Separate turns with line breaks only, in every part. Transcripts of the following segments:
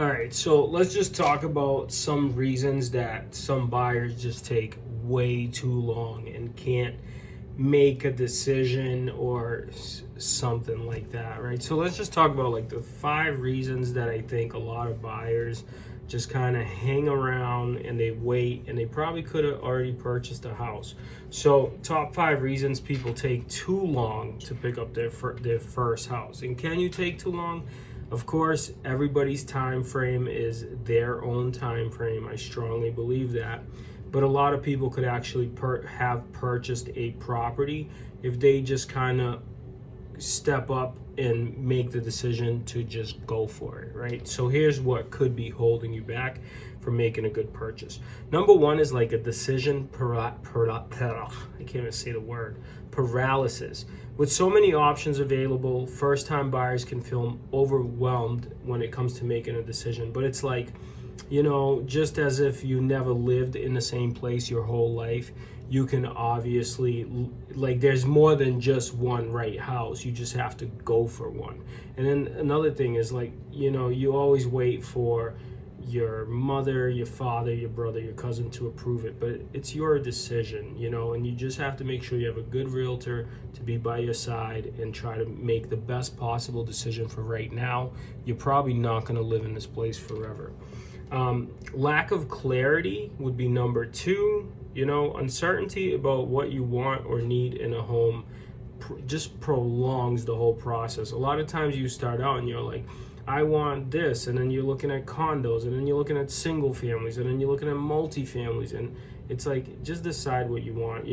All right, so let's just talk about some reasons that some buyers just take way too long and can't make a decision or something like that, right? So let's just talk about like the 5 reasons that I think a lot of buyers just kind of hang around and they wait and they probably could have already purchased a house. So top 5 reasons people take too long to pick up their first house. And can you take too long? Of course, everybody's time frame is their own time frame. I strongly believe that. But a lot of people could actually have purchased a property if they just kind of step up and make the decision to just go for it, right? So here's what could be holding you back from making a good purchase. Number one is like a decision I can't even say the word, paralysis. With so many options available, first-time buyers can feel overwhelmed when it comes to making a decision. But it's like, just as if you never lived in the same place your whole life, you can obviously, like, there's more than just one right house. You just have to go for one. And then another thing is like, you always wait for your mother, your father, your brother, your cousin to approve it, but it's your decision, and you just have to make sure you have a good realtor to be by your side and try to make the best possible decision for right now. You're probably not going to live in this place forever. Lack of clarity would be number 2. Uncertainty about what you want or need in a home just prolongs the whole process. A lot of times you start out and you're like, I want this, and then you're looking at condos, and then you're looking at single families, and then you're looking at multi-families, and it's like, just decide what you want.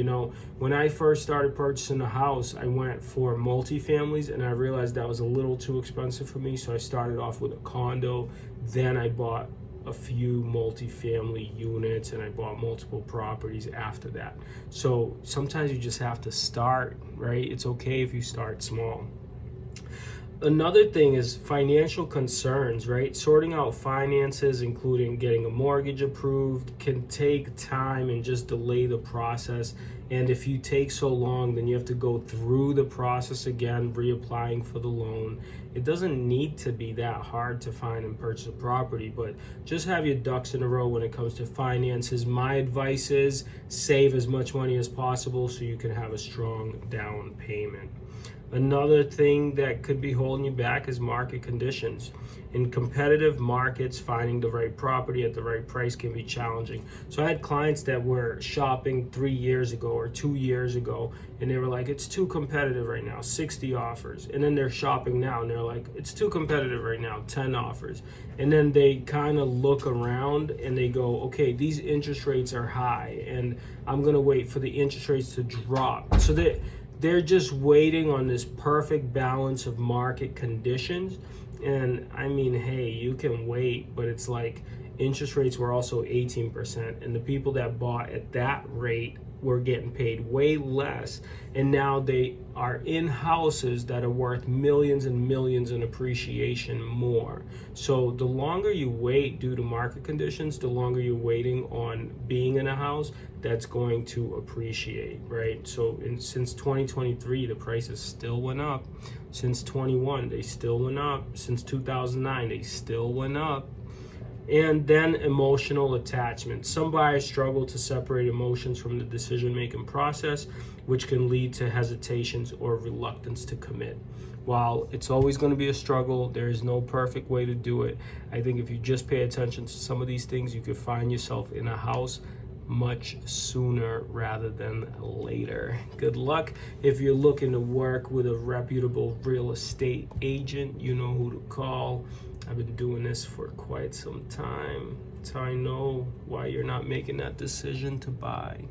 When I first started purchasing a house, I went for multi-families, and I realized that was a little too expensive for me, so I started off with a condo, then I bought a few multi-family units, and I bought multiple properties after that. So sometimes you just have to start, right? It's okay if you start small. Another thing is financial concerns, right? Sorting out finances, including getting a mortgage approved, can take time and just delay the process. And if you take so long, then you have to go through the process again, reapplying for the loan. It doesn't need to be that hard to find and purchase a property, but just have your ducks in a row when it comes to finances. My advice is save as much money as possible so you can have a strong down payment. Another thing that could be holding you back is market conditions. In competitive markets, finding the right property at the right price can be challenging. So I had clients that were shopping 3 years ago or 2 years ago, and they were like, it's too competitive right now, 60 offers. And then they're shopping now, and they're like, it's too competitive right now, 10 offers. And then they kind of look around and they go, okay, these interest rates are high, and I'm gonna wait for the interest rates to drop. So they're just waiting on this perfect balance of market conditions. And I mean, hey, you can wait, but it's like interest rates were also 18%, and the people that bought at that rate were getting paid way less, and now they are in houses that are worth millions and millions in appreciation more. So the longer you wait due to market conditions, the longer you're waiting on being in a house that's going to appreciate, right? So since 2023, the prices still went up. Since 21, they still went up. Since 2009, they still went up. And then emotional attachment. Some buyers struggle to separate emotions from the decision-making process, which can lead to hesitations or reluctance to commit. While it's always going to be a struggle, there is no perfect way to do it. I think if you just pay attention to some of these things, you could find yourself in a house much sooner rather than later. Good luck. If you're looking to work with a reputable real estate agent, you know who to call. I've been doing this for quite some time. That's how I know why you're not making that decision to buy.